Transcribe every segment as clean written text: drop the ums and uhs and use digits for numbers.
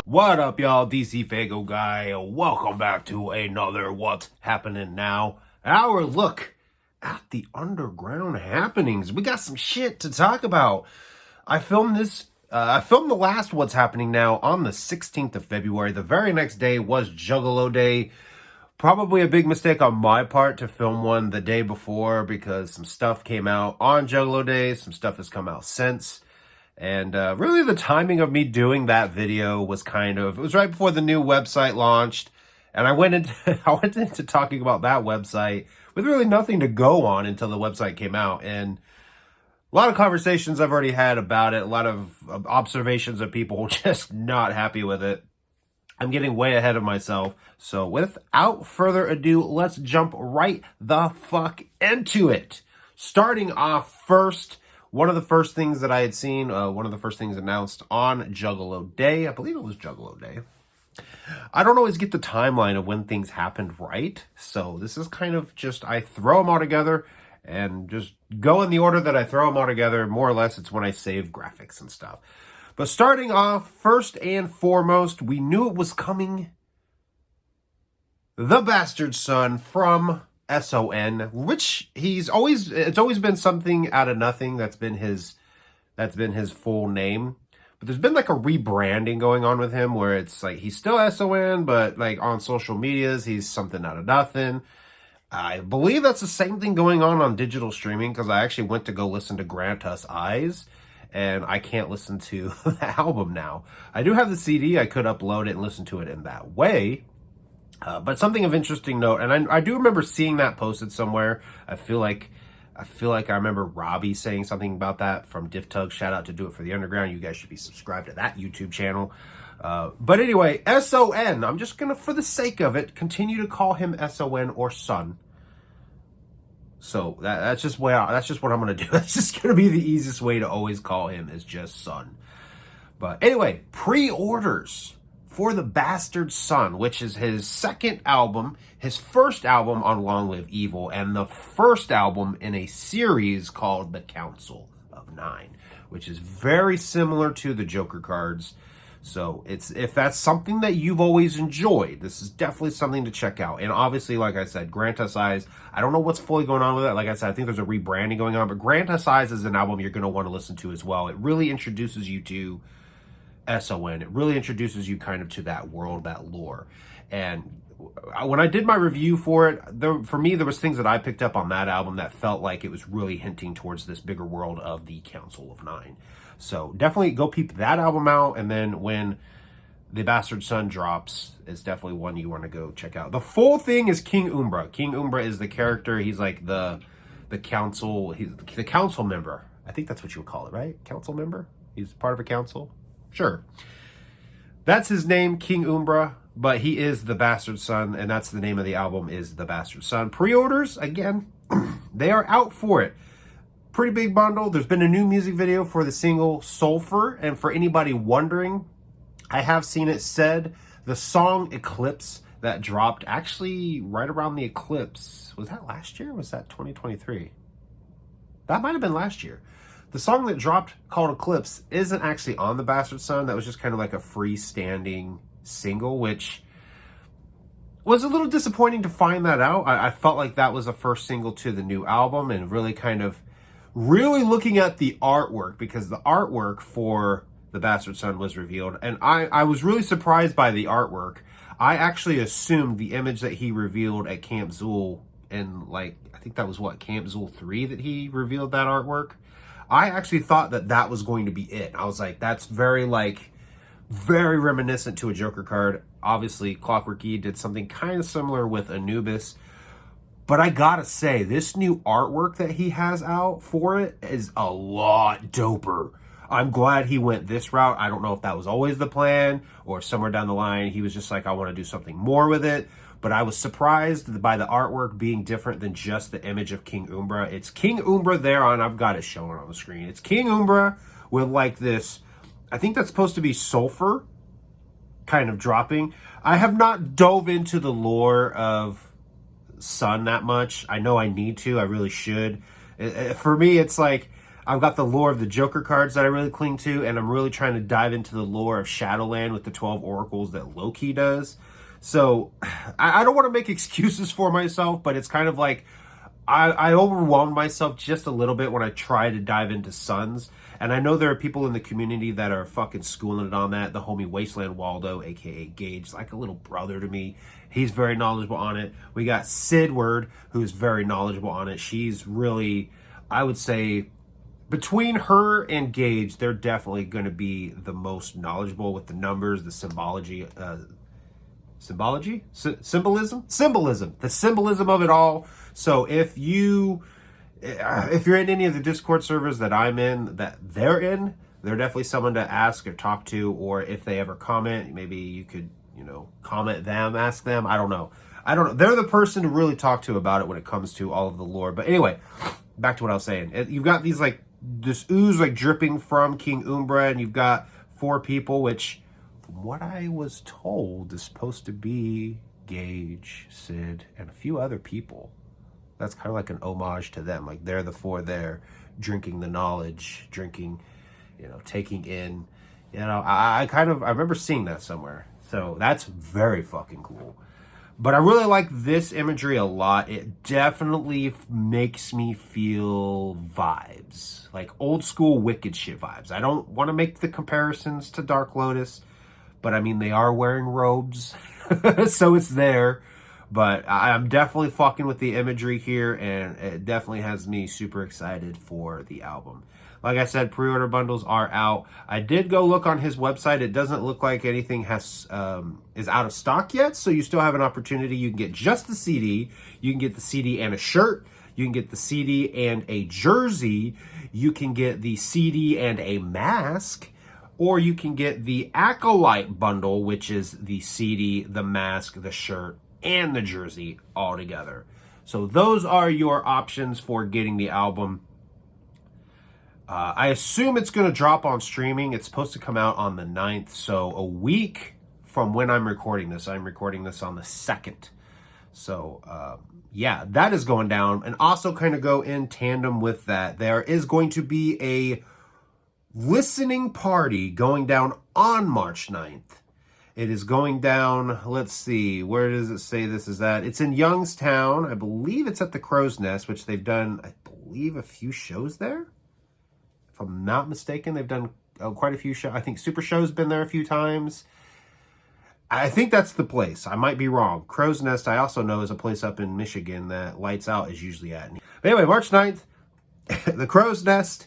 What up, y'all? DCFAYGOGUY. Welcome back to another What's Happening Now. Our look at the underground happenings. We got some shit to talk about. I filmed the last What's Happening Now on the 16th of February. The very next day was Juggalo Day. Probably a big mistake on my part to film one the day before because some stuff came out on Juggalo Day. Some stuff has come out since. And really the timing of me doing that video was it was right before the new website launched. And I went into talking about that website with really nothing to go on until the website came out. And a lot of conversations I've already had about it, a lot of observations of people just not happy with it. I'm getting way ahead of myself. So without further ado, let's jump right the fuck into it. Starting off first, one of the first things that I had seen, one of the first things announced on Juggalo Day, I believe it was Juggalo Day. I don't always get the timeline of when things happened right. So this is kind of just, I throw them all together and just go in the order that I throw them all together. More or less, it's when I save graphics and stuff. But starting off, first and foremost, we knew it was coming. The Bastard Son from SON, which it's always been something out of nothing. That's been his full name. But there's been like a rebranding going on with him where it's like he's still SON, but like on social medias, he's something out of nothing. I believe that's the same thing going on digital streaming because I actually went to go listen to Grant Us Eyes and I can't listen to the album now. I do have the CD. I could upload it and listen to it in that way. But something of interesting note, and I do remember seeing that posted somewhere. I feel like I remember Robbie saying something about that from Diff Tug. Shout out to Do It for the Underground. You guys should be subscribed to that YouTube channel. But anyway, SON. I'm just gonna, for the sake of it, continue to call him SON or Son. So that's just what I'm gonna do. That's just gonna be the easiest way to always call him is just Son. But anyway, pre-orders for The Bastard Son, which is his second album, his first album on Long Live Evil, and the first album in a series called The Council of Nine, which is very similar to the Joker cards. So if that's something that you've always enjoyed, this is definitely something to check out. And obviously, like I said, Grant Us Eyes, I don't know what's fully going on with it. Like I said, I think there's a rebranding going on, but Grant Us Eyes is an album you're going to want to listen to as well. It really introduces you to SON. It really introduces you kind of to that world, that lore. And when I did my review for it, for me, there was things that I picked up on that album that felt like it was really hinting towards this bigger world of the Council of Nine. So definitely go peep that album out. And then when The Bastard Son drops, it's definitely one you want to go check out. The full thing is King Umbra. King Umbra is the character. He's like the council. He's the council member. I think that's what you would call it, right? Council member? He's part of a council. Sure. That's his name, King Umbra, but he is The Bastard Son, and that's the name of the album, is The Bastard Son. Pre-orders, again, they are out for it. Pretty big bundle. There's been a new music video for the single Sulfur, and for anybody wondering, I have seen it said the song Eclipse that dropped actually right around the eclipse. Was that last year or was that 2023? That might have been last year. The song that dropped called Eclipse isn't actually on The Bastard Son. That was just kind of like a freestanding single, which was a little disappointing to find that out. I felt like that was the first single to the new album and really looking at the artwork because the artwork for The Bastard Son was revealed. And I was really surprised by the artwork. I actually assumed the image that he revealed at Camp Zool and I think that was Camp Zool 3 that he revealed that artwork. I actually thought that was going to be it. I was like, that's very reminiscent to a Joker card. Obviously, Clockwork E did something kind of similar with Anubis. But I gotta say, this new artwork that he has out for it is a lot doper. I'm glad he went this route. I don't know if that was always the plan or somewhere down the line he was just like, I want to do something more with it. But I was surprised by the artwork being different than just the image of King Umbra. It's King Umbra there on, I've got it showing on the screen. It's King Umbra with this, I think that's supposed to be sulfur kind of dropping. I have not dove into the lore of Son that much. I know I need to. I really should. For me, it's like, I've got the lore of the Joker cards that I really cling to, and I'm really trying to dive into the lore of Shadowland with the 12 oracles that Loki does. So I don't want to make excuses for myself, but it's kind of like I overwhelmed myself just a little bit when I try to dive into Suns. And I know there are people in the community that are fucking schooling it on that. The homie Wasteland Waldo, aka Gage, like a little brother to me. He's very knowledgeable on it. We got Sidward, who's very knowledgeable on it. She's really, I would say, between her and Gage, they're definitely going to be the most knowledgeable with the numbers, the symbology, symbolism, the symbolism of it all. So if you're in any of the Discord servers that I'm in, that they're in, they're definitely someone to ask or talk to. Or if they ever comment, maybe you could, comment them, ask them. I don't know. They're the person to really talk to about it when it comes to all of the lore. But anyway, back to what I was saying. You've got this ooze dripping from King Umbra, and you've got 4 people, which, from what I was told, is supposed to be Gage, Sid, and a few other people. That's kind of like an homage to them. Like, they're the 4 there, drinking the knowledge, taking in. I remember seeing that somewhere. So that's very fucking cool. But I really like this imagery a lot. It definitely makes me feel vibes. Like old school Wicked shit vibes. I don't want to make the comparisons to Dark Lotus, but I mean, they are wearing robes. So it's there. But I'm definitely fucking with the imagery here, and it definitely has me super excited for the album. Like I said, pre-order bundles are out. I did go look on his website. It doesn't look like anything is out of stock yet, so you still have an opportunity. You can get just the CD. You can get the CD and a shirt. You can get the CD and a jersey. You can get the CD and a mask. Or you can get the Acolyte bundle, which is the CD, the mask, the shirt, and the jersey all together. So those are your options for getting the album. I assume it's going to drop on streaming. It's supposed to come out on the 9th, so a week from when I'm recording this. I'm recording this on the 2nd. So, yeah, that is going down. And also kind of go in tandem with that, there is going to be a listening party going down on March 9th. It is going down, let's see, where does it say this is at? It's in Youngstown. I believe it's at the Crow's Nest, which they've done, I believe, a few shows there. If I'm not mistaken, they've done quite a few shows. I think Super Show's been there a few times. I think that's the place. I might be wrong. Crow's Nest, I also know, is a place up in Michigan that Lights Out is usually at. But anyway, March 9th, the Crow's Nest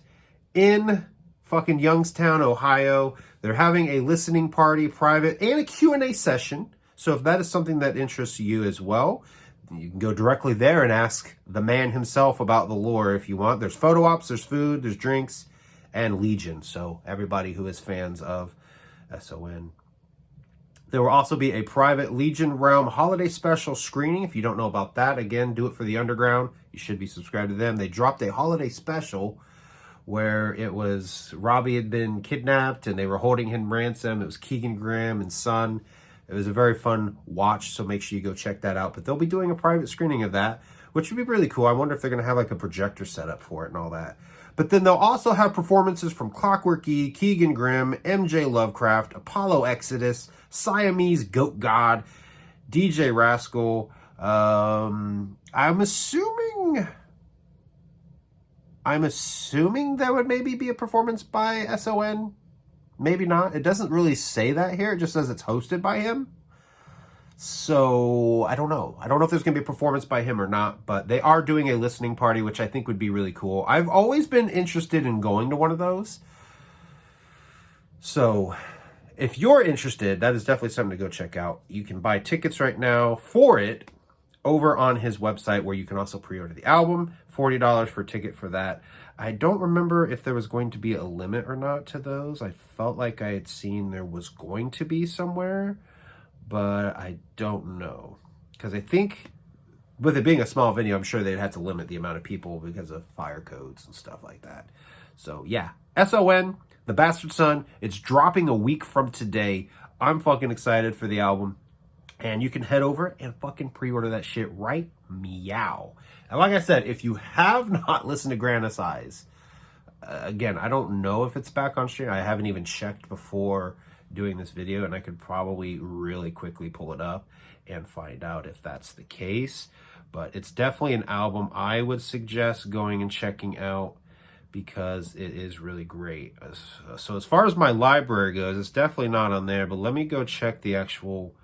in fucking Youngstown, Ohio. They're having a listening party, private, and a Q&A session. So if that is something that interests you as well, you can go directly there and ask the man himself about the lore if you want. There's photo ops, there's food, there's drinks, and Legion. So everybody who is fans of SON. There will also be a private Legion Realm holiday special screening. If you don't know about that, again, do it for the Underground. You should be subscribed to them. They dropped a holiday special where it was Robbie had been kidnapped and they were holding him ransom. It was Keegan Graham and Son. It was a very fun watch, so make sure you go check that out. But they'll be doing a private screening of that, which would be really cool. I wonder if they're going to have like a projector set up for it and all that. But then they'll also have performances from Clockwork E, Keegan Grimm, MJ Lovecraft, Apollo Exodus, Siamese Goat God, DJ Rascal. I'm assuming there would maybe be a performance by SON. Maybe not. It doesn't really say that here. It just says it's hosted by him. So, I don't know. I don't know if there's going to be a performance by him or not, but they are doing a listening party, which I think would be really cool. I've always been interested in going to one of those. So, if you're interested, that is definitely something to go check out. You can buy tickets right now for it over on his website, where you can also pre-order the album. $40 for a ticket for that. I don't remember if there was going to be a limit or not to those. I felt like I had seen there was going to be somewhere, but I don't know. Because I think with it being a small venue, I'm sure they'd have to limit the amount of people because of fire codes and stuff like that. So yeah, SON, The Bastard Son, it's dropping a week from today. I'm fucking excited for the album. And you can head over and fucking pre-order that shit right meow. And like I said, if you have not listened to Grandis Eyes, Again, I don't know if it's back on stream. I haven't even checked before doing this video, and I could probably really quickly pull it up and find out if that's the case. But it's definitely an album I would suggest going and checking out because it is really great. So as far as my library goes, it's definitely not on there, but let me go check the actual,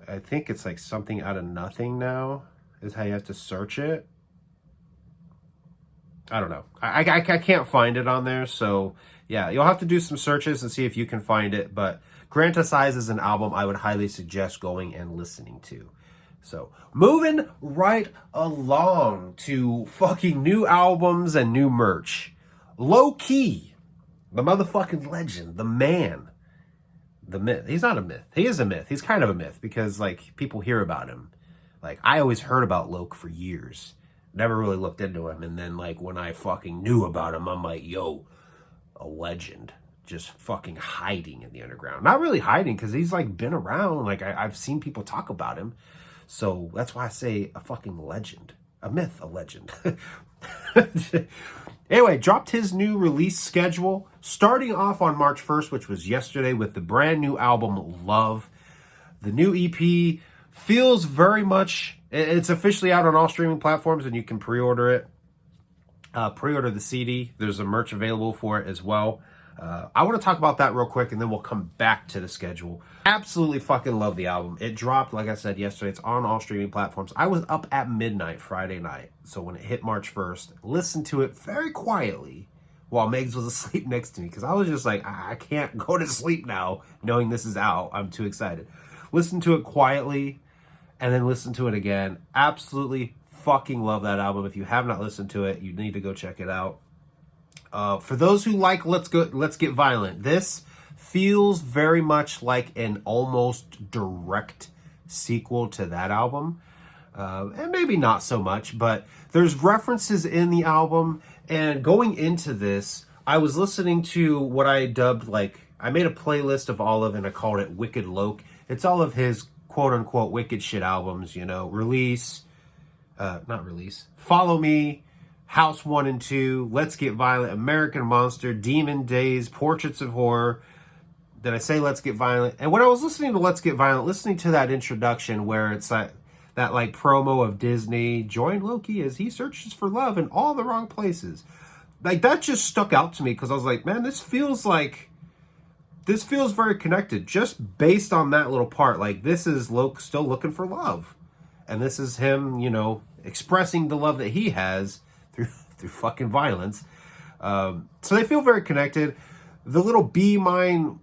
I think it's like something out of nothing now is how you have to search it. I don't know. I can't find it on there. So yeah, you'll have to do some searches and see if you can find it. But Granticize is an album I would highly suggest going and listening to. So moving right along to fucking new albums and new merch. Low Key, the motherfucking legend, the man, the myth. He's not a myth. He is a myth. He's kind of a myth because like people hear about him. Like I always heard about Loke for years. Never really looked into him. And then like when I fucking knew about him, I'm like, yo, a legend. Just fucking hiding in the underground. Not really hiding because he's like been around. Like I've seen people talk about him. So that's why I say a fucking legend. A myth, a legend. Anyway, dropped his new release schedule. Starting off on March 1st, which was yesterday, with the brand new album, Love. The new EP feels very much... It's officially out on all streaming platforms, and you can pre-order it. Pre-order the CD. There's a merch available for it as well. I want to talk about that real quick, and then we'll come back to the schedule. Absolutely fucking love the album. It dropped, like I said, yesterday. It's on all streaming platforms. I was up at midnight Friday night, so when it hit March 1st, listened to it very quietly while Megs was asleep next to me, because I was just like, I can't go to sleep now knowing this is out. I'm too excited. Listen to it quietly, and then listen to it again. Absolutely fucking love that album. If you have not listened to it, you need to go check it out. For those who like Let's Get Violent, this feels very much like an almost direct sequel to that album. And maybe not so much, but there's references in the album. And going into this, I was listening to what I dubbed, like, I made a playlist of all of it, and I called it Wicked Loke. It's all of his quote-unquote wicked shit albums, you know, Follow Me, House 1 and 2, Let's Get Violent, American Monster, Demon Days, Portraits of Horror. Did I say Let's Get Violent? And when I was listening to Let's Get Violent, listening to that introduction where it's that like promo of Disney, join Loki as he searches for love in all the wrong places. Like that just stuck out to me because I was like, man, this feels very connected just based on that little part. Like this is Loki still looking for love. And this is him, you know, expressing the love that he has through fucking violence. So they feel very connected. The little Be Mine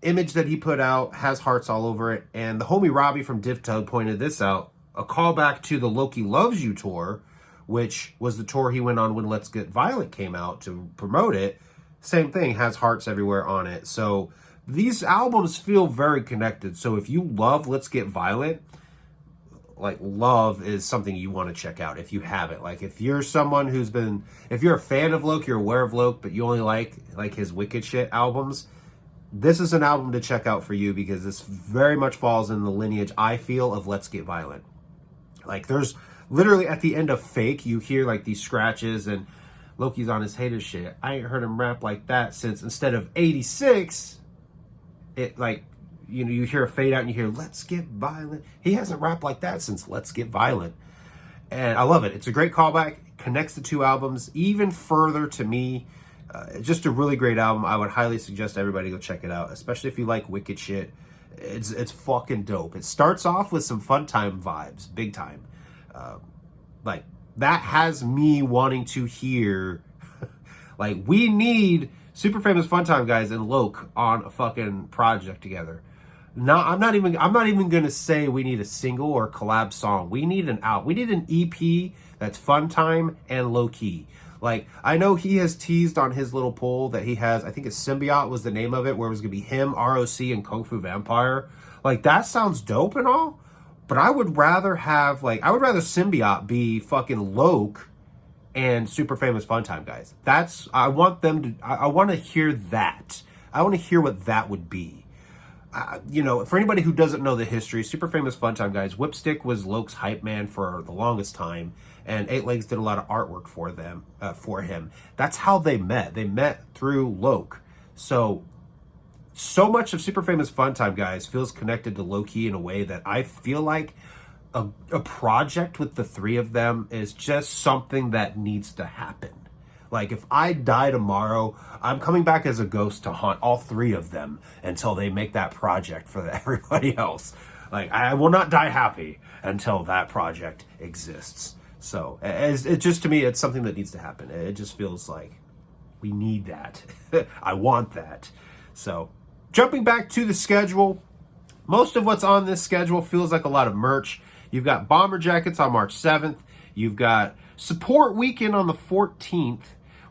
image that he put out has hearts all over it. And the homie Robbie from DivTug pointed this out. A callback to the Loki Loves You tour, which was the tour he went on when Let's Get Violent came out to promote it. Same thing, has hearts everywhere on it. So these albums feel very connected. So if you love Let's Get Violent, like Love is something you want to check out if you haven't. Like if you're someone if you're a fan of Loke, you're aware of Loke, but you only like his wicked shit albums, this is an album to check out for you because this very much falls in the lineage, I feel, of Let's Get Violent. Like there's literally at the end of Fake, you hear like these scratches and Loki's on his hater shit. I ain't heard him rap like that since, instead of 86, it like, you know, you hear a fade out and you hear Let's Get Violent. He hasn't rapped like that since Let's Get Violent. And I love it. It's a great callback. Connects the two albums even further to me. Just a really great album. I would highly suggest everybody go check it out, especially if you like wicked shit. It's fucking dope. It starts off with some fun time vibes, big time. Like that has me wanting to hear like we need Super Famous Fun Time guys and Loke on a fucking project together. No, I'm not even gonna say we need a single or a collab song. We need an EP that's fun time and low key. Like I know he has teased on his little poll that he has, I think it's Symbiote was the name of it, where it was gonna be him, ROC, and Kung Fu Vampire. Like that sounds dope and all, but I would rather Symbiote be fucking Loke and Super Famous Fun Time guys. I want to hear that. I want to hear what that would be. you know, for anybody who doesn't know the history, Super Famous Fun Time Guys, Whipstick was Loke's hype man for the longest time, and Eight Legs did a lot of artwork for him. That's how they met. They met through Loke. So much of Super Famous Fun Time Guys feels connected to Loki in a way that I feel like a project with the three of them is just something that needs to happen. Like, if I die tomorrow, I'm coming back as a ghost to haunt all three of them until they make that project for everybody else. Like, I will not die happy until that project exists. So, it just, to me, it's something that needs to happen. It just feels like we need that. I want that. So, jumping back to the schedule, most of what's on this schedule feels like a lot of merch. You've got bomber jackets on March 7th. You've got support weekend on the 14th.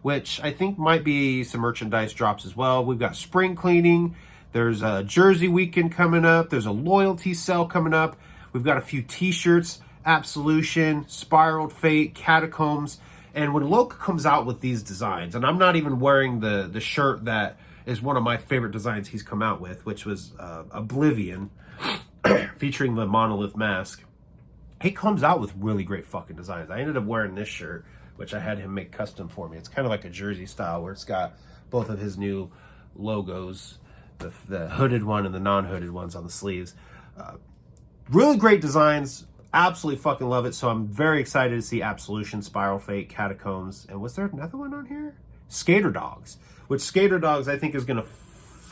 Which I think might be some merchandise drops as well. We've got spring cleaning. There's a jersey weekend coming up. There's a loyalty sale coming up. We've got a few t-shirts, Absolution, Spiraled Fate, Catacombs. And when Loke comes out with these designs, and I'm not even wearing the shirt that is one of my favorite designs he's come out with, which was Oblivion, featuring the Monolith mask. He comes out with really great fucking designs. I ended up wearing this shirt, which I had him make custom for me. It's kind of like a jersey style where it's got both of his new logos, the hooded one and the non-hooded ones on the sleeves. Really great designs. Absolutely fucking love it. So I'm very excited to see Absolution, Spiral Fate, Catacombs, and was there another one on here? Skater Dogs, which Skater Dogs I think is going to,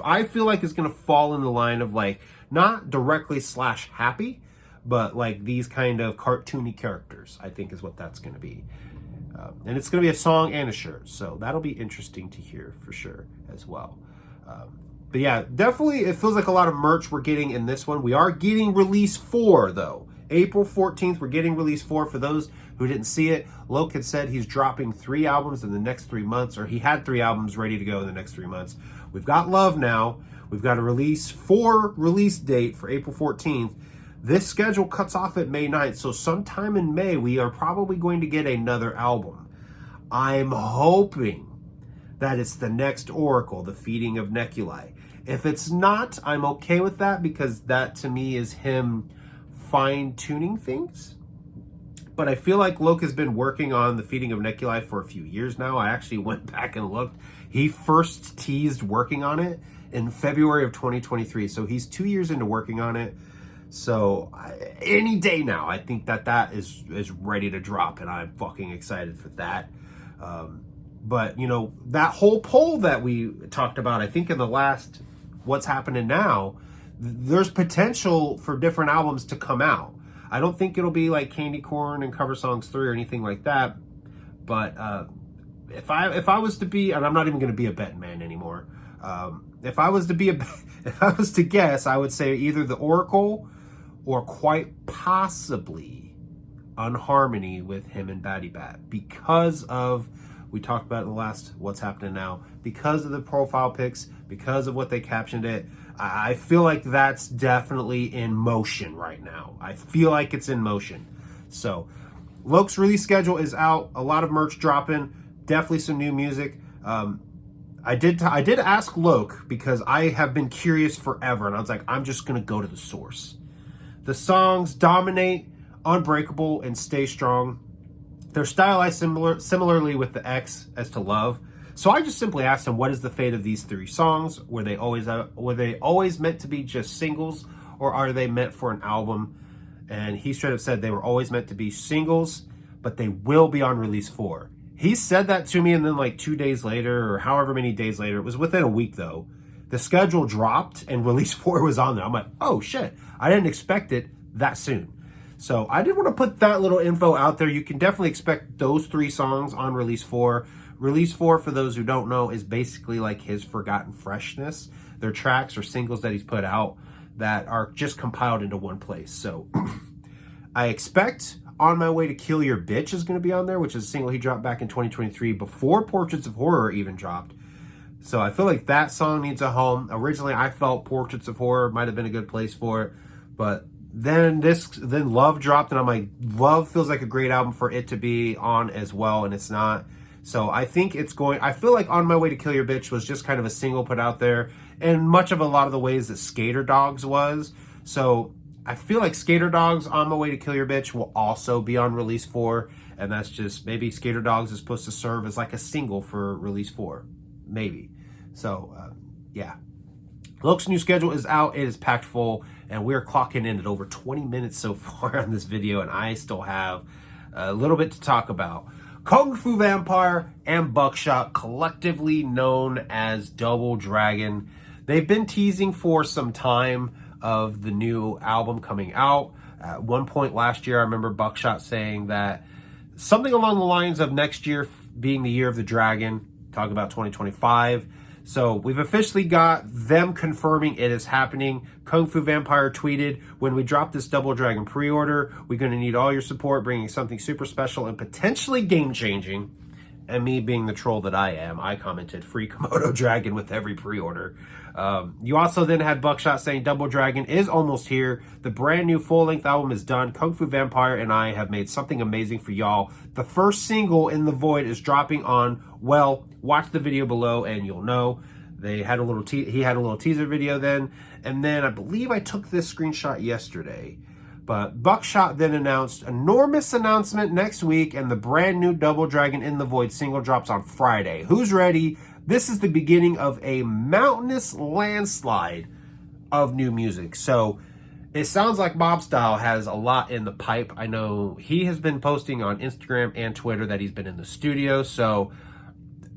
I feel like is going to fall in the line of like, not directly / happy, but like these kind of cartoony characters, I think is what that's going to be. And it's going to be a song and a shirt, so that'll be interesting to hear for sure as well. But yeah, definitely it feels like a lot of merch we're getting in this one. We are getting release 4, though. April 14th, we're getting release 4. For those who didn't see it, Loke had said he's dropping 3 albums in the next 3 months, or he had 3 albums ready to go in the next 3 months. We've got Love now. We've got a release 4 release date for April 14th. This schedule cuts off at May 9th, so sometime in May, we are probably going to get another album. I'm hoping that it's the next Oracle, the Feeding of Neculi. If it's not, I'm okay with that, because that, to me, is him fine-tuning things. But I feel like Loke has been working on the Feeding of Neculi for a few years now. I actually went back and looked. He first teased working on it in February of 2023, so he's 2 years into working on it. So any day now, I think that is ready to drop, and I'm fucking excited for that. But you know, that whole poll that we talked about, I think in the last What's Happening Now, there's potential for different albums to come out. I don't think it'll be like Candy Corn and Cover Songs 3 or anything like that. But if I was to be, and I'm not even going to be a betting man anymore. If I was to guess, I would say either the Oracle or quite possibly Unharmony with him and Batty Bat, because of, we talked about in the last What's Happening Now, because of the profile pics, because of what they captioned it. I feel like that's definitely in motion right now. I feel like it's in motion. So Loke's release schedule is out. A lot of merch dropping. Definitely some new music. I did ask Loke, because I have been curious forever, and I was like, I'm just going to go to the source. The songs Dominate, Unbreakable, and Stay Strong. They're stylized similarly with the X as to Love. So I just simply asked him, what is the fate of these 3 songs? Were they always meant to be just singles, or are they meant for an album? And he straight up said they were always meant to be singles, but they will be on release 4. He said that to me, and then like 2 days later, or however many days later, it was within a week though, the schedule dropped and release 4 was on there. I'm like, oh shit, I didn't expect it that soon. So I did want to put that little info out there. You can definitely expect those 3 songs on release 4. Release 4, for those who don't know, is basically like his forgotten freshness. They're tracks or singles that he's put out that are just compiled into one place. So I expect On My Way to Kill Your Bitch is going to be on there, which is a single he dropped back in 2023 before Portraits of Horror even dropped. So I feel like that song needs a home. Originally, I felt Portraits of Horror might have been a good place for it, but then Love dropped, and I'm like, Love feels like a great album for it to be on as well, and it's not. So I think it's going, I feel like On My Way to Kill Your Bitch was just kind of a single put out there, and much of a lot of the ways that Skater Dogs was. So I feel like Skater Dogs On My Way to Kill Your Bitch will also be on release 4, and that's just, maybe Skater Dogs is supposed to serve as like a single for release 4. Maybe. So, yeah. Loke's new schedule is out. It is packed full, and we're clocking in at over 20 minutes so far on this video, and I still have a little bit to talk about. Kung Fu Vampire and Buckshot, collectively known as Double Dragon. They've been teasing for some time of the new album coming out. At one point last year, I remember Buckshot saying that something along the lines of next year being the year of the dragon, talk about 2025. So we've officially got them confirming it is happening. Kung Fu Vampire tweeted, "When we drop this Double Dragon pre-order, we're going to need all your support, bringing something super special and potentially game-changing." And me being the troll that I am, I commented, "Free Komodo Dragon with every pre-order." You also then had Buckshot saying, "Double Dragon is almost here. The brand new full-length album is done. Kung Fu Vampire and I have made something amazing for y'all. The first single, In the Void, is dropping on, well, watch the video below and you'll know." They had a little he had a little teaser video then, and then I believe I took this screenshot yesterday. But Buckshot then announced enormous announcement next week, and the brand new Double Dragon In the Void single drops on Friday. Who's ready? This is the beginning of a mountainous landslide of new music. So it sounds like Mob Style has a lot in the pipe. I know he has been posting on Instagram and Twitter that he's been in the studio. So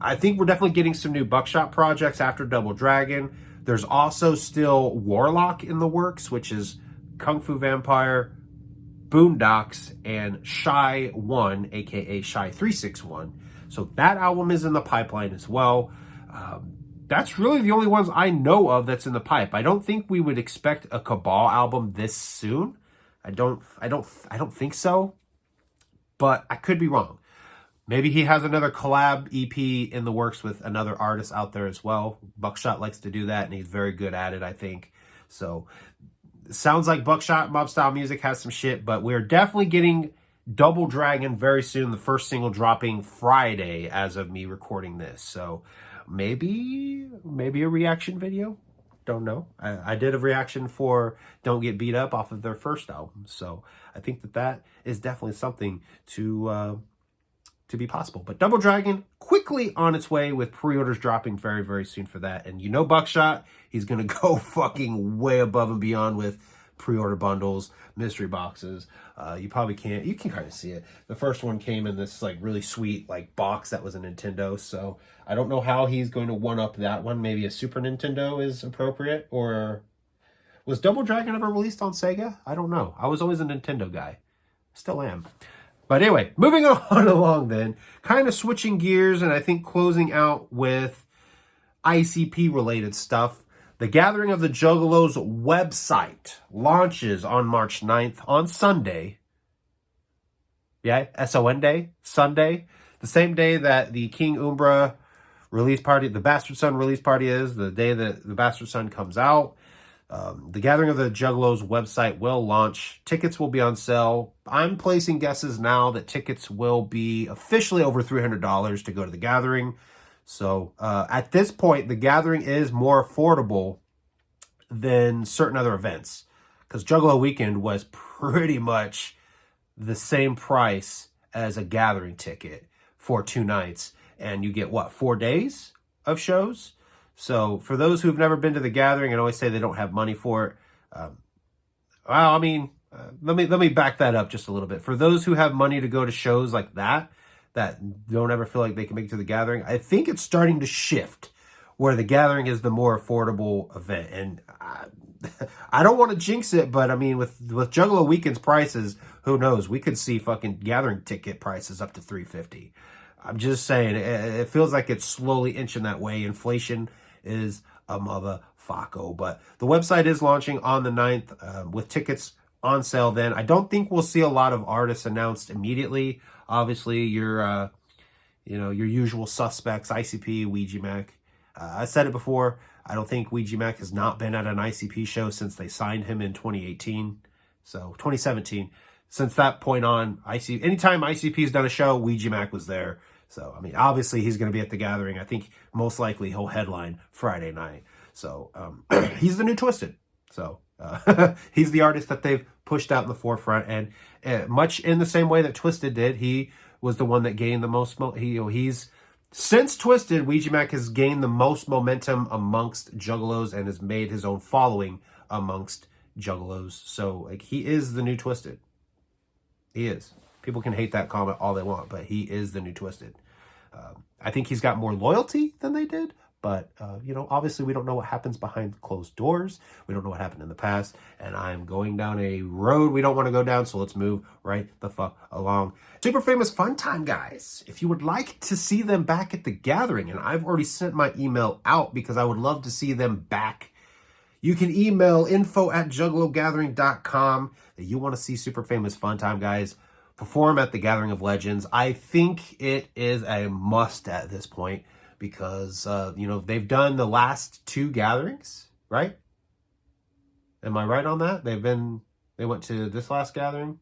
I think we're definitely getting some new Buckshot projects after Double Dragon. There's also still Warlock in the works, which is Kung Fu Vampire, Boondocks, and Shy 1, aka Shy 361. So that album is in the pipeline as well. That's really the only ones I know of that's in the pipe. I don't think we would expect a Cabal album this soon. I don't think so. But I could be wrong. Maybe he has another collab EP in the works with another artist out there as well. Buckshot likes to do that, and he's very good at it, I think. So it sounds like Buckshot Mob Style Music has some shit, but we're definitely getting Double Dragon very soon. The first single dropping Friday as of me recording this. So maybe a reaction video. Don't know. I did a reaction for Don't Get Beat Up off of their first album. So I think that is definitely something to be possible. But Double Dragon quickly on its way with pre-orders dropping very, very soon for that. And you know Buckshot, he's going to go fucking way above and beyond with pre-order bundles, mystery boxes. You probably can't, you can kind of see it. The first one came in this like really sweet like box that was a Nintendo. So I don't know how he's going to one-up that one. Maybe a Super Nintendo is appropriate, or was Double Dragon ever released on Sega? I don't know. I was always a Nintendo guy. Still am. But anyway, moving on along then, kind of switching gears and I think closing out with ICP related stuff. The Gathering of the Juggalos website launches on March 9th on Sunday. Yeah, S-O-N day, Sunday. The same day that the King Umbra release party, the Bastard Son release party is, the day that the Bastard Son comes out. The Gathering of the Juggalos website will launch. Tickets will be on sale. I'm placing guesses now that tickets will be officially over $300 to go to the Gathering. So at this point, the Gathering is more affordable than certain other events, because Juggalo Weekend was pretty much the same price as a Gathering ticket for 2 nights. And you get, what, 4 days of shows? So for those who've never been to the Gathering and always say they don't have money for it, well, I mean, let me back that up just a little bit. For those who have money to go to shows like that don't ever feel like they can make it to the Gathering, I think it's starting to shift where the Gathering is the more affordable event. And I don't want to jinx it, but I mean, with Juggalo Weekend's prices, who knows? We could see fucking Gathering ticket prices up to $350. I'm just saying, it feels like it's slowly inching that way. Inflation is a motherfucker. But the website is launching on the 9th with tickets on sale then. I don't think we'll see a lot of artists announced immediately. Obviously, your usual suspects, ICP, Ouija Mac. I said it before, I don't think Ouija Mac has not been at an ICP show since they signed him in 2018. So 2017. Since that point on, anytime ICP's done a show, Ouija Mac was there. So, I mean, obviously he's going to be at the Gathering. I think most likely he'll headline Friday night. So, he's the new Twisted. So, he's the artist that they've pushed out in the forefront. And much in the same way that Twisted did, he was the one that gained the most. He's since Twisted, Ouija Mac has gained the most momentum amongst juggalos and has made his own following amongst juggalos. So, like, he is the new Twisted. He is. People can hate that comment all they want, but he is the new Twisted. I think he's got more loyalty than they did, but, you know, obviously we don't know what happens behind closed doors. We don't know what happened in the past, and I'm going down a road we don't want to go down, so let's move right the fuck along. Super Famous Fun Time guys, if you would like to see them back at the Gathering, and I've already sent my email out because I would love to see them back, you can email info@juggalogathering.com that you want to see Super Famous Fun Time guys perform at the Gathering of Legends. I think it is a must at this point because, you know, they've done the last 2 gatherings, right? Am I right on that? They went to this last gathering?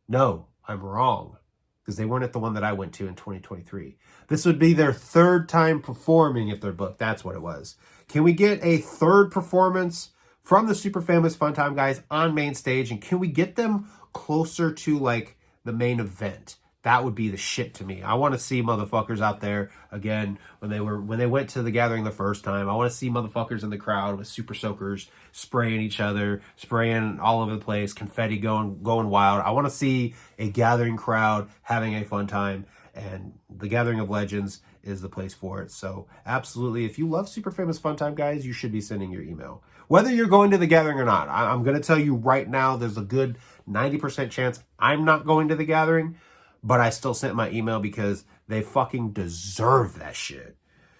No, I'm wrong because they weren't at the one that I went to in 2023. This would be their 3rd time performing if they're booked. That's what it was. Can we get a 3rd performance from the Super Famous Fun Time guys on main stage? And can we get them closer to, like, the main event? That would be the shit to me. I want to see motherfuckers out there again when they went to the Gathering the first time. I want to see motherfuckers in the crowd with super soakers spraying each other, spraying all over the place, confetti going wild. I want to see a Gathering crowd having a fun time, and the Gathering of Legends is the place for it. So absolutely, if you love Super Famous Fun Time guys, you should be sending your email. Whether you're going to the Gathering or not, I'm going to tell you right now, there's a good 90% chance I'm not going to the Gathering, but I still sent my email because they fucking deserve that shit.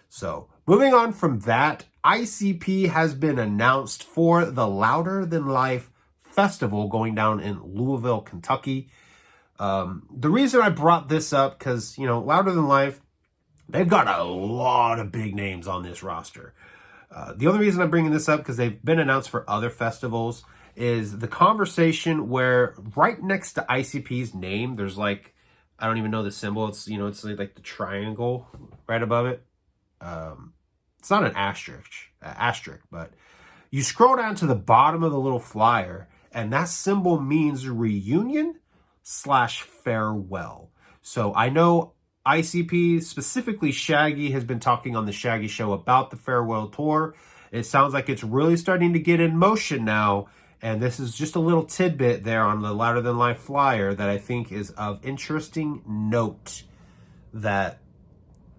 So, moving on from that, ICP has been announced for the Louder Than Life Festival going down in Louisville, Kentucky. The reason I brought this up, because, you know, Louder Than Life, they've got a lot of big names on this roster. The only reason I'm bringing this up, because they've been announced for other festivals, is the conversation where right next to ICP's name, there's like, I don't even know the symbol. It's, you know, it's like the triangle right above it. It's not an asterisk, but you scroll down to the bottom of the little flyer, and that symbol means reunion/farewell. So I know ICP, specifically Shaggy, has been talking on the Shaggy Show about the farewell tour. It sounds like it's really starting to get in motion now. And this is just a little tidbit there on the Louder Than Life flyer that I think is of interesting note, that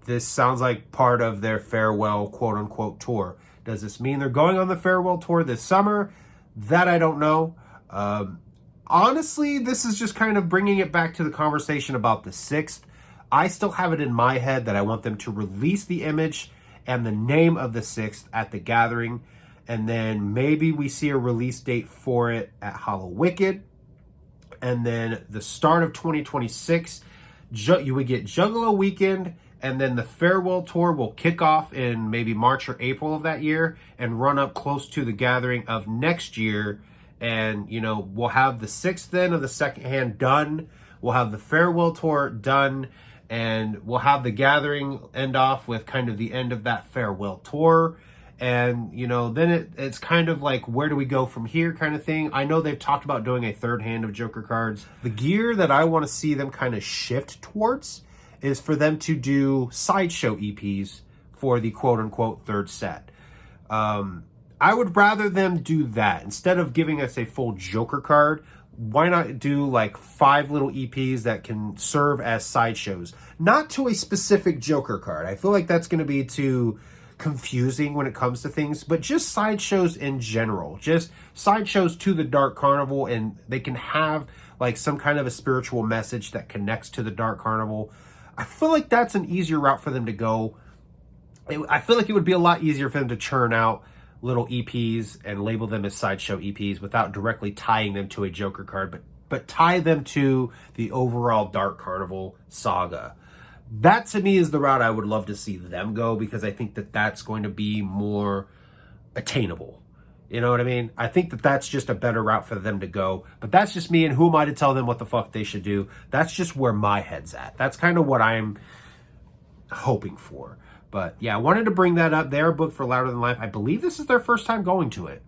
this sounds like part of their farewell quote-unquote tour. Does this mean they're going on the farewell tour this summer? That I don't know. Honestly, this is just kind of bringing it back to the conversation about the 6th. I still have it in my head that I want them to release the image and the name of the 6th at the Gathering. And then maybe we see a release date for it at Hollow Wicked. And then the start of 2026, you would get Juggalo Weekend. And then the farewell tour will kick off in maybe March or April of that year and run up close to the Gathering of next year. And, you know, we'll have the 6th then of the second hand done. We'll have the farewell tour done. And we'll have the Gathering end off with kind of the end of that farewell tour. And, you know, then it's kind of like, where do we go from here kind of thing. I know they've talked about doing a 3rd hand of Joker cards. The gear that I want to see them kind of shift towards is for them to do sideshow EPs for the quote-unquote 3rd set. I would rather them do that. Instead of giving us a full Joker card, why not do like 5 little EPs that can serve as sideshows? Not to a specific Joker card. I feel like that's going to be too confusing when it comes to things, but just sideshows in general, just sideshows to the Dark Carnival, and they can have like some kind of a spiritual message that connects to the Dark Carnival. I feel like that's an easier route for them to go. I feel like it would be a lot easier for them to churn out little EPs and label them as sideshow EPs without directly tying them to a Joker card, but tie them to the overall Dark Carnival saga. That, to me, is the route I would love to see them go, because I think that that's going to be more attainable. You know what I mean? I think that that's just a better route for them to go. But that's just me, and who am I to tell them what the fuck they should do? That's just where my head's at. That's kind of what I'm hoping for. But yeah, I wanted to bring that up. They're booked for Louder Than Life. I believe this is their first time going to it.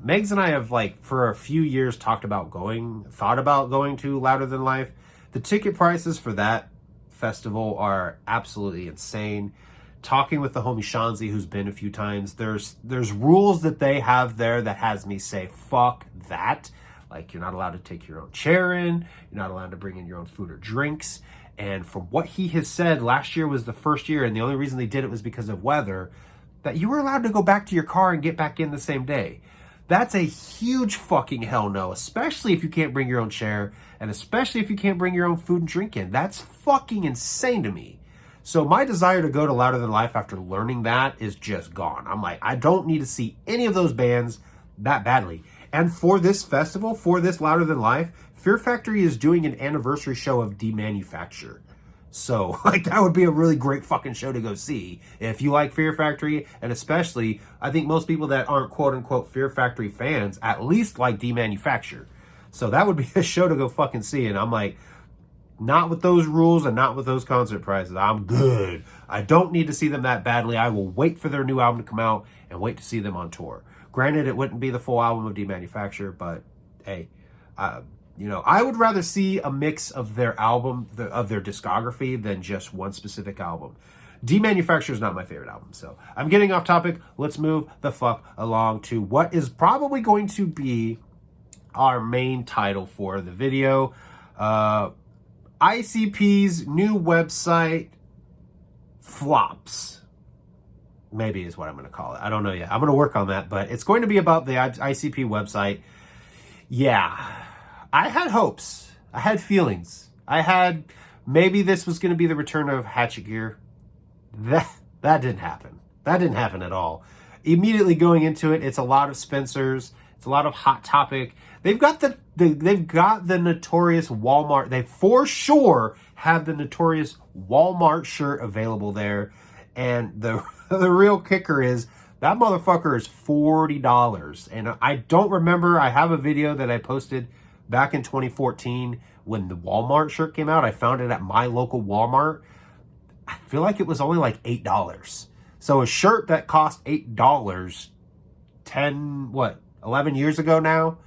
Megs and I have, like, for a few years thought about going to Louder Than Life. The ticket prices for that festival are absolutely insane. Talking with the homie Shanzi, who's been a few times, there's rules that they have there that has me say, fuck that. Like, you're not allowed to take your own chair in. You're not allowed to bring in your own food or drinks. And from what he has said, last year was the first year, and the only reason they did it was because of weather, that you were allowed to go back to your car and get back in the same day. That's a huge fucking hell no, especially if you can't bring your own chair, and especially if you can't bring your own food and drink in. That's fucking insane to me. So my desire to go to Louder Than Life after learning that is just gone. I'm like, I don't need to see any of those bands that badly. And for this festival, for this Louder Than Life, Fear Factory is doing an anniversary show of Demanufacture. So, like, that would be a really great fucking show to go see. If you like Fear Factory, and especially, I think most people that aren't quote-unquote Fear Factory fans at least like Demanufacture. So that would be a show to go fucking see. And I'm like, not with those rules and not with those concert prices. I'm good. I don't need to see them that badly. I will wait for their new album to come out and wait to see them on tour. Granted, it wouldn't be the full album of Demanufacture, but hey, you know, I would rather see a mix of their album, of their discography, than just one specific album. Demanufacture is not my favorite album, so I'm getting off topic. Let's move the fuck along to what is probably going to be our main title for the video. ICP's new website flops. Maybe is what I'm going to call it. I don't know yet. I'm going to work on that, but it's going to be about the ICP website. Yeah, I had hopes. I had feelings. I had maybe this was going to be the return of Hatchet Gear. That didn't happen. That didn't happen at all. Immediately going into it, it's a lot of Spencer's. It's a lot of Hot Topic. They've got the notorious Walmart. They for sure have the notorious Walmart shirt available there. And the real kicker is that motherfucker is $40. And I don't remember. I have a video that I posted back in 2014 when the Walmart shirt came out. I found it at my local Walmart. I feel like it was only like $8. So a shirt that cost $8 11 years ago now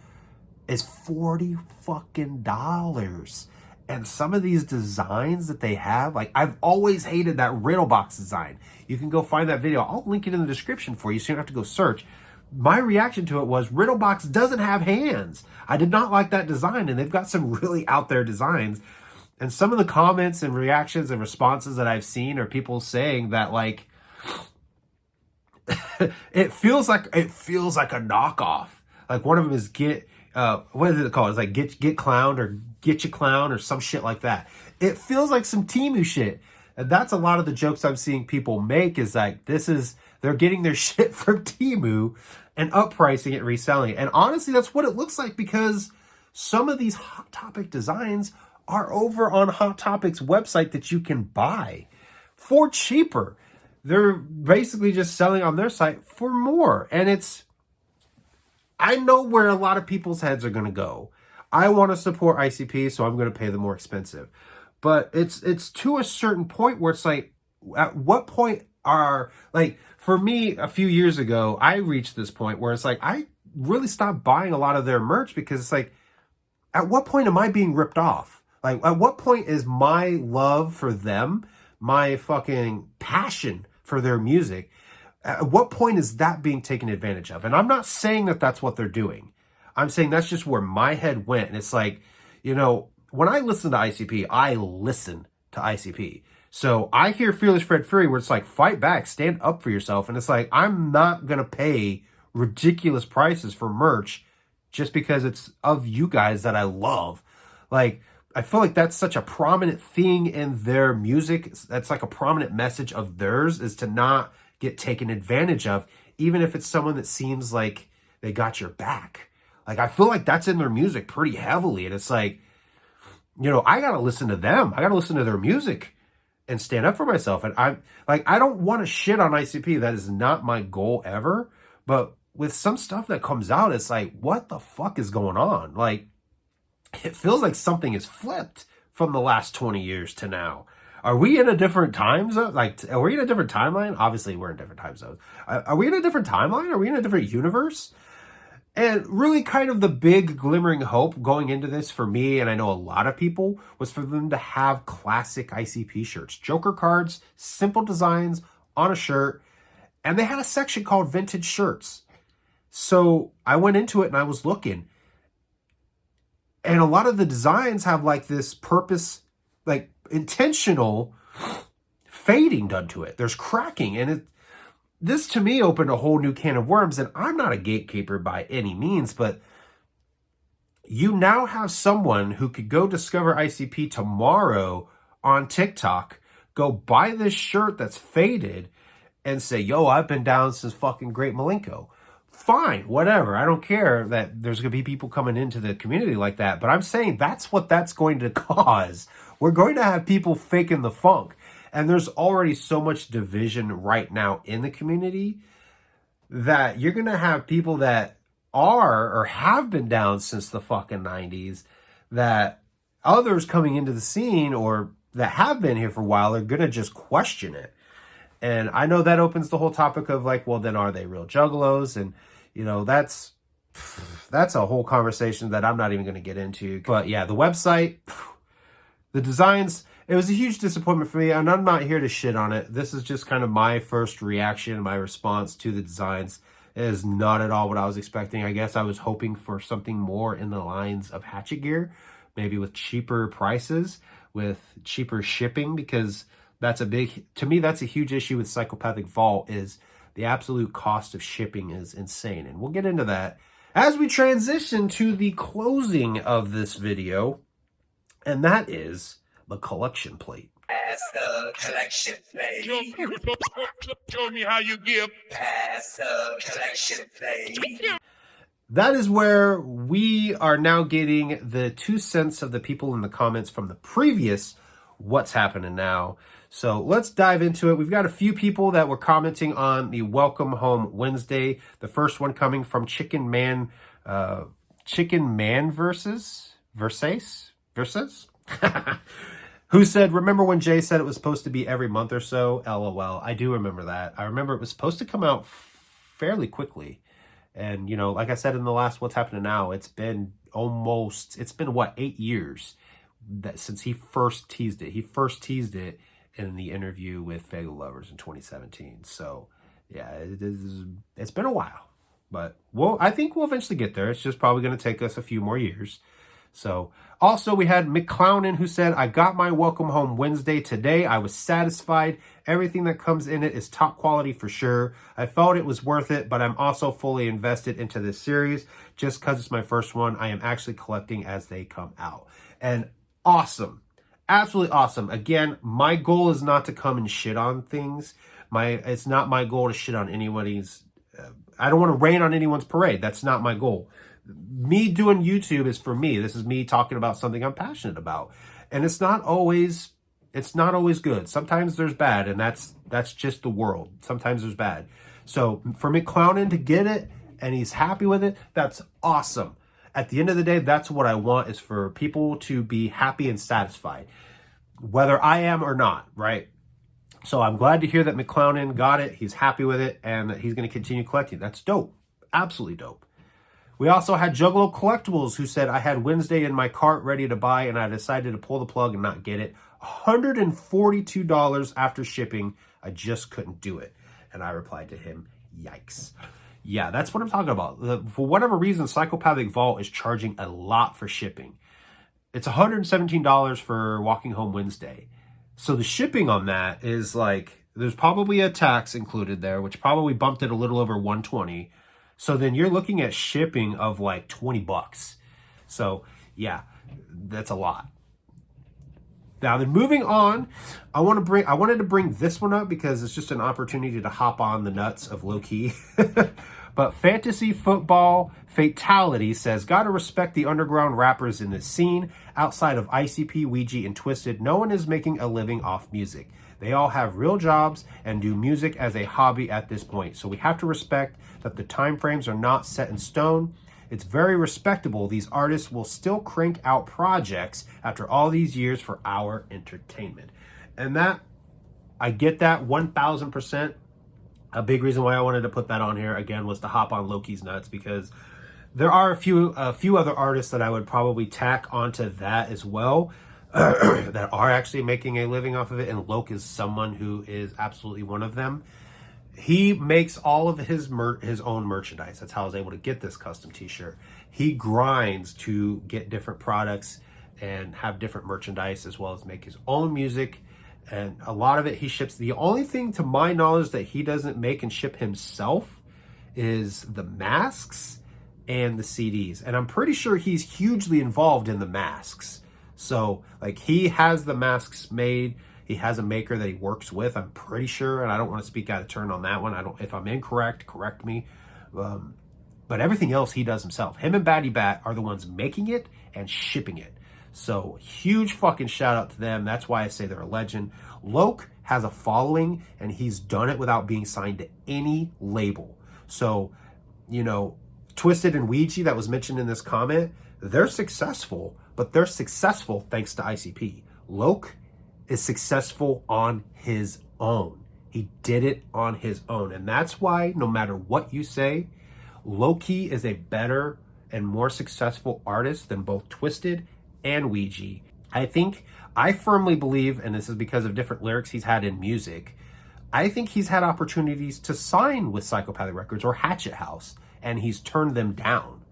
is $40 fucking dollars. And some of these designs that they have, like, I've always hated that riddle box design. You can go find that video. I'll link it in the description for you so you don't have to go search. My reaction to it was Riddlebox doesn't have hands. I did not like that design, and they've got some really out there designs. And some of the comments and reactions and responses that I've seen are people saying that, like, it feels like a knockoff. Like, one of them is what is it called? It's like get clowned or get you clown or some shit like that. It feels like some Temu shit. And that's a lot of the jokes I'm seeing people make is like, they're getting their shit from Temu and uppricing it, reselling it. And honestly, that's what it looks like, because some of these Hot Topic designs are over on Hot Topic's website that you can buy for cheaper. They're basically just selling on their site for more. And I know where a lot of people's heads are going to go. I want to support ICP, so I'm going to pay the more expensive. But it's to a certain point where it's like, at what point for me, a few years ago, I reached this point where it's like, I really stopped buying a lot of their merch, because it's like, at what point am I being ripped off? Like, at what point is my love for them, my fucking passion for their music, at what point is that being taken advantage of? And I'm not saying that that's what they're doing. I'm saying that's just where my head went. And it's like, you know, when I listen to ICP, I listen to ICP. So I hear Fearless Fred Fury where it's like, fight back, stand up for yourself. And it's like, I'm not going to pay ridiculous prices for merch just because it's of you guys that I love. Like, I feel like that's such a prominent thing in their music. That's like a prominent message of theirs, is to not get taken advantage of, even if it's someone that seems like they got your back. Like, I feel like that's in their music pretty heavily. And it's like, you know, I got to listen to them. I got to listen to their music and stand up for myself. And I don't want to shit on ICP. That is not my goal ever. But with some stuff that comes out, it's like, what the fuck is going on? Like, it feels like something is flipped from the last 20 years to now. Are we in a different time zone? Like, are we in a different timeline? Obviously, we're in different time zones. Are we in a different timeline? Are we in a different universe? And really kind of the big glimmering hope going into this for me, and I know a lot of people, was for them to have classic ICP shirts. Joker cards, simple designs on a shirt, and they had a section called vintage shirts. So I went into it and I was looking. And a lot of the designs have like this purpose, like intentional fading done to it. There's cracking, and this to me opened a whole new can of worms. And I'm not a gatekeeper by any means, but you now have someone who could go discover ICP tomorrow on TikTok, go buy this shirt that's faded and say, yo, I've been down since fucking Great Malenko. Fine, whatever. I don't care that there's going to be people coming into the community like that. But I'm saying that's what that's going to cause. We're going to have people faking the funk. And there's already so much division right now in the community that you're going to have people that are or have been down since the fucking 90s, that others coming into the scene or that have been here for a while are going to just question it. And I know that opens the whole topic of like, well, then are they real juggalos? And, you know, that's a whole conversation that I'm not even going to get into. But yeah, the website, the designs, it was a huge disappointment for me. And I'm not here to shit on it. This is just kind of my first reaction, my response to the designs. It is not at all what I was expecting. I guess I was hoping for something more in the lines of Hatchet Gear, maybe with cheaper prices, with cheaper shipping, because that's to me, that's a huge issue with Psychopathic Vault, is the absolute cost of shipping is insane. And we'll get into that as we transition to the closing of this video. And that is the collection plate. Pass the collection plate. Show me how you give. Pass the collection plate. That is where we are now getting the 2 cents of the people in the comments from the previous What's Happening Now. So let's dive into it. We've got a few people that were commenting on the Welcome Home Wednesday. The first one coming from Chicken Man versus who said, remember when Jay said it was supposed to be every month or so? LOL. I do remember that. I remember it was supposed to come out fairly quickly. And, you know, like I said in the last What's Happening Now, it's been what, 8 years since he first teased it. He first teased it in the interview with Faygo Lovers in 2017. So, yeah, it's been a while. But I think we'll eventually get there. It's just probably going to take us a few more years. So, also we had McClownin who said, I got my Welcome Home Wednesday today. I was satisfied. Everything that comes in it is top quality for sure. I felt it was worth it, but I'm also fully invested into this series. Just because it's my first one, I am actually collecting as they come out. And awesome. Absolutely awesome. Again, my goal is not to come and shit on things. It's not my goal to shit on anybody's. I don't want to rain on anyone's parade. That's not my goal. Me doing YouTube is for me. This is me talking about something I'm passionate about. And it's not always good. Sometimes there's bad, and that's just the world. Sometimes there's bad. So for McClownin to get it and he's happy with it, that's awesome. At the end of the day, that's what I want, is for people to be happy and satisfied, whether I am or not, right? So I'm glad to hear that McClownin got it. He's happy with it, and that he's going to continue collecting. That's dope. Absolutely dope. We also had Juggalo Collectibles who said, I had Wednesday in my cart ready to buy, and I decided to pull the plug and not get it. $142 after shipping. I just couldn't do it. And I replied to him, yikes. Yeah, that's what I'm talking about. For whatever reason, Psychopathic Vault is charging a lot for shipping. It's $117 for Walking Home Wednesday. So the shipping on that is like, there's probably a tax included there, which probably bumped it a little over $120. So then you're looking at shipping of like $20. So yeah, that's a lot. Now then, moving on, I wanted to bring this one up because it's just an opportunity to hop on the nuts of low key. But Fantasy Football Fatality says, gotta respect the underground rappers in this scene. Outside of ICP, Ouija, and Twisted, no one is making a living off music. They all have real jobs and do music as a hobby at this point. So we have to respect that the time frames are not set in stone. It's very respectable. These artists will still crank out projects after all these years for our entertainment. And that, I get that 1000%. A big reason why I wanted to put that on here again was to hop on Loki's nuts, because there are a few other artists that I would probably tack onto that as well, that are actually making a living off of it, and Loke is someone who is absolutely one of them. He makes all of his own merchandise. That's how I was able to get this custom t-shirt. He grinds to get different products and have different merchandise, as well as make his own music. And a lot of it he ships. The only thing to my knowledge that he doesn't make and ship himself is the masks and the CDs. And I'm pretty sure he's hugely involved in the masks. So like, he has the masks made. He has a maker that he works with, I'm pretty sure, and I don't want to speak out of turn on that one. If I'm incorrect, correct me. But everything else he does himself. Him and Batty Bat are the ones making it and shipping it. So huge fucking shout out to them. That's why I say they're a legend. Loke has a following, and he's done it without being signed to any label. So, you know, Twisted and Ouija that was mentioned in this comment, they're successful, but they're successful thanks to ICP. Loke is successful on his own. He did it on his own. And that's why, no matter what you say, Loki is a better and more successful artist than both Twisted and Ouija. I firmly believe, and this is because of different lyrics he's had in music, I think he's had opportunities to sign with Psychopathic Records or Hatchet House, and he's turned them down.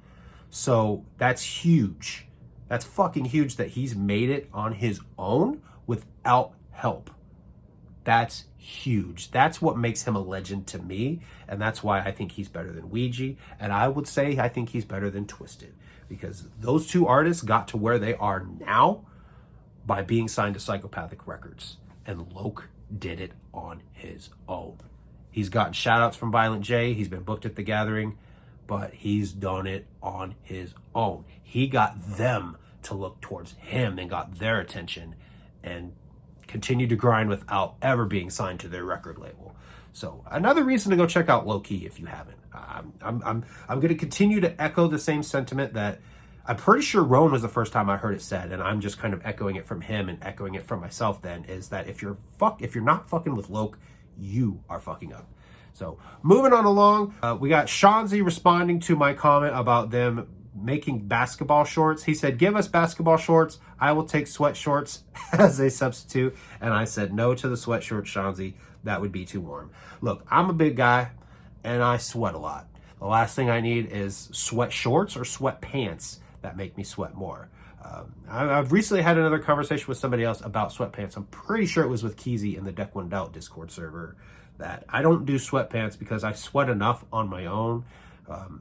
So that's huge. That's fucking huge that he's made it on his own without help. That's huge. That's what makes him a legend to me, and that's why I think he's better than Ouija, and I would say I think he's better than Twisted, because those two artists got to where they are now by being signed to Psychopathic Records, and Loke did it on his own. He's gotten shout outs from Violent J, he's been booked at The Gathering, but he's done it on his own. He got them to look towards him and got their attention, and continued to grind without ever being signed to their record label. So another reason to go check out Low-Key if you haven't. I'm going to continue to echo the same sentiment that I'm pretty sure Roan was the first time I heard it said, and I'm just kind of echoing it from him and echoing it from myself then, is that if you're not fucking with Loke, you are fucking up. So moving on along, we got Shanzi responding to my comment about them making basketball shorts. He said, give us basketball shorts. I will take sweat shorts as a substitute. And I said no to the sweat shorts, Shanzi. That would be too warm. Look, I'm a big guy and I sweat a lot. The last thing I need is sweat shorts or sweat pants that make me sweat more. I've recently had another conversation with somebody else about sweatpants. I'm pretty sure it was with Keezy in the Deck One Doubt Discord server, that I don't do sweatpants because I sweat enough on my own.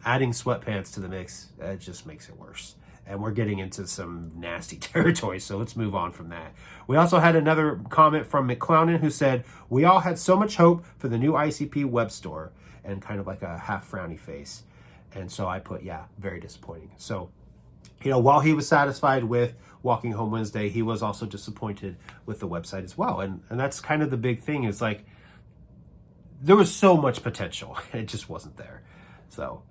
Adding sweatpants to the mix, it just makes it worse. And we're getting into some nasty territory, so let's move on from that. We also had another comment from McClownin who said, we all had so much hope for the new ICP web store, and kind of like a half frowny face. And so I put, yeah, very disappointing. So, you know, while he was satisfied with Walking Home Wednesday, he was also disappointed with the website as well. And that's kind of the big thing, is like, there was so much potential. It just wasn't there. So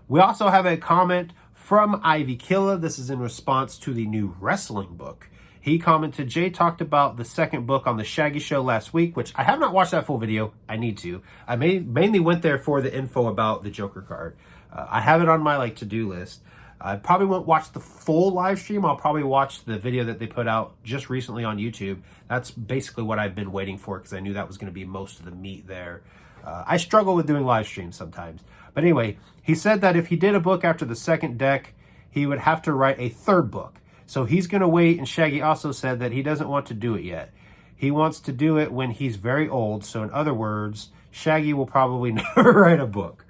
we also have a comment from Ivy Killa. This is in response to the new wrestling book. He commented, Jay talked about the second book on the Shaggy Show last week, which I have not watched that full video. I need to. I mainly went there for the info about the Joker card. I have it on my to-do list. I probably won't watch the full live stream. I'll probably watch the video that they put out just recently on YouTube. That's basically what I've been waiting for, because I knew that was going to be most of the meat there. I struggle with doing live streams sometimes. But anyway, he said that if he did a book after the second deck, he would have to write a third book. So he's going to wait, and Shaggy also said that he doesn't want to do it yet. He wants to do it when he's very old. So in other words, Shaggy will probably never write a book.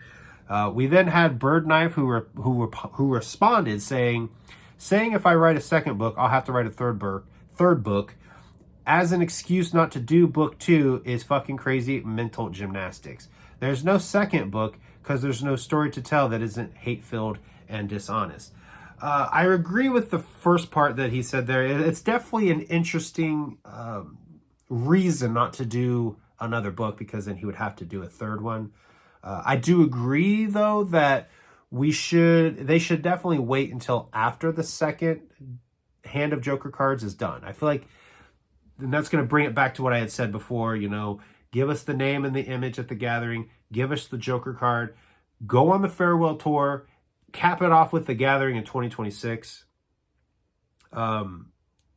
We then had Bird Knife who responded saying if I write a second book, I'll have to write a third book. As an excuse not to do book 2 is fucking crazy mental gymnastics. There's no second book because there's no story to tell that isn't hate-filled and dishonest. I agree with the first part that he said there. It's definitely an interesting reason not to do another book, because then he would have to do a third one. I do agree, though, that they should definitely wait until after the second hand of Joker cards is done. I feel like and that's going to bring it back to what I had said before, give us the name and the image at the gathering, give us the Joker card, go on the farewell tour, cap it off with the gathering in 2026. Now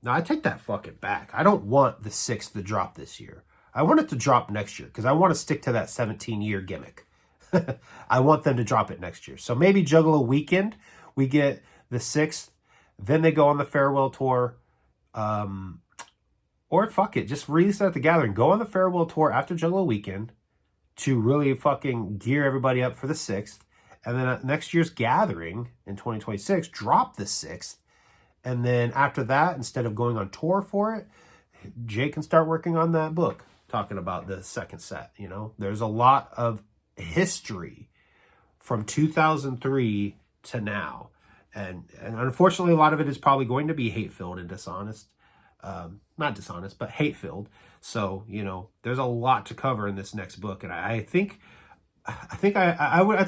I take that fucking back. I don't want the 6th to drop this year. I want it to drop next year because I want to stick to that 17-year gimmick. I want them to drop it next year. So maybe Juggalo Weekend, we get the 6th, then they go on the farewell tour. Or fuck it, just release it at the gathering. Go on the farewell tour after Juggalo Weekend to really fucking gear everybody up for the 6th. And then at next year's gathering in 2026, drop the 6th. And then after that, instead of going on tour for it, Jay can start working on that book, talking about the second set. There's a lot of history from 2003 to now. And unfortunately, a lot of it is probably going to be hate-filled and dishonest. Not dishonest, but hate-filled. So, there's a lot to cover in this next book. And I'd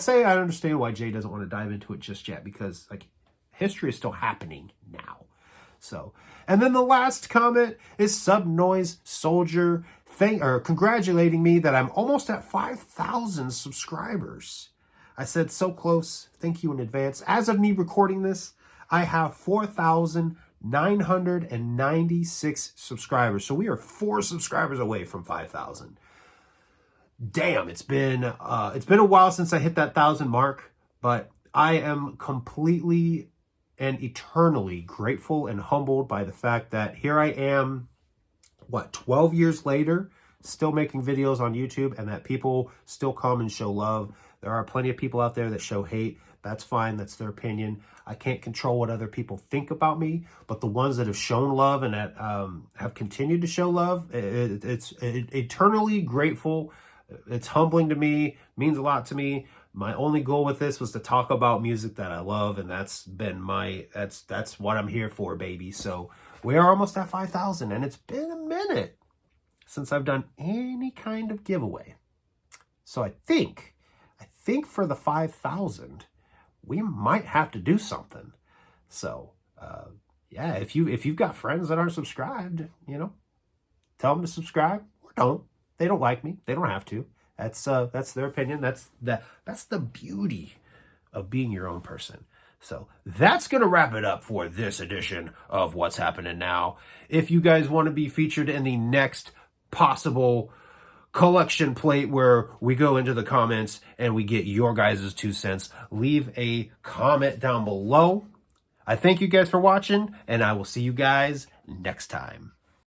say I understand why Jay doesn't want to dive into it just yet, because history is still happening now. So, and then the last comment is Sub Noise Soldier congratulating me that I'm almost at 5,000 subscribers. I said so close. Thank you in advance. As of me recording this, I have 4,996 subscribers. So we are 4 subscribers away from 5,000. Damn, it's been a while since I hit that 1,000 mark, but I am completely and eternally grateful and humbled by the fact that here I am, 12 years later, still making videos on YouTube, and that people still come and show love. There are plenty of people out there that show hate. That's fine. That's their opinion. I can't control what other people think about me, but the ones that have shown love and that have continued to show love, it's eternally grateful. It's humbling to me, means a lot to me. My only goal with this was to talk about music that I love, and that's what I'm here for, baby. So we are almost at 5,000, and it's been a minute since I've done any kind of giveaway. So I think for the 5,000, we might have to do something. So yeah, if you've got friends that aren't subscribed, tell them to subscribe or don't. They don't like me. They don't have to. That's their opinion. That's the beauty of being your own person. So that's going to wrap it up for this edition of What's Happening Now. If you guys want to be featured in the next possible collection plate where we go into the comments and we get your guys' 2 cents, leave a comment down below. I thank you guys for watching, and I will see you guys next time.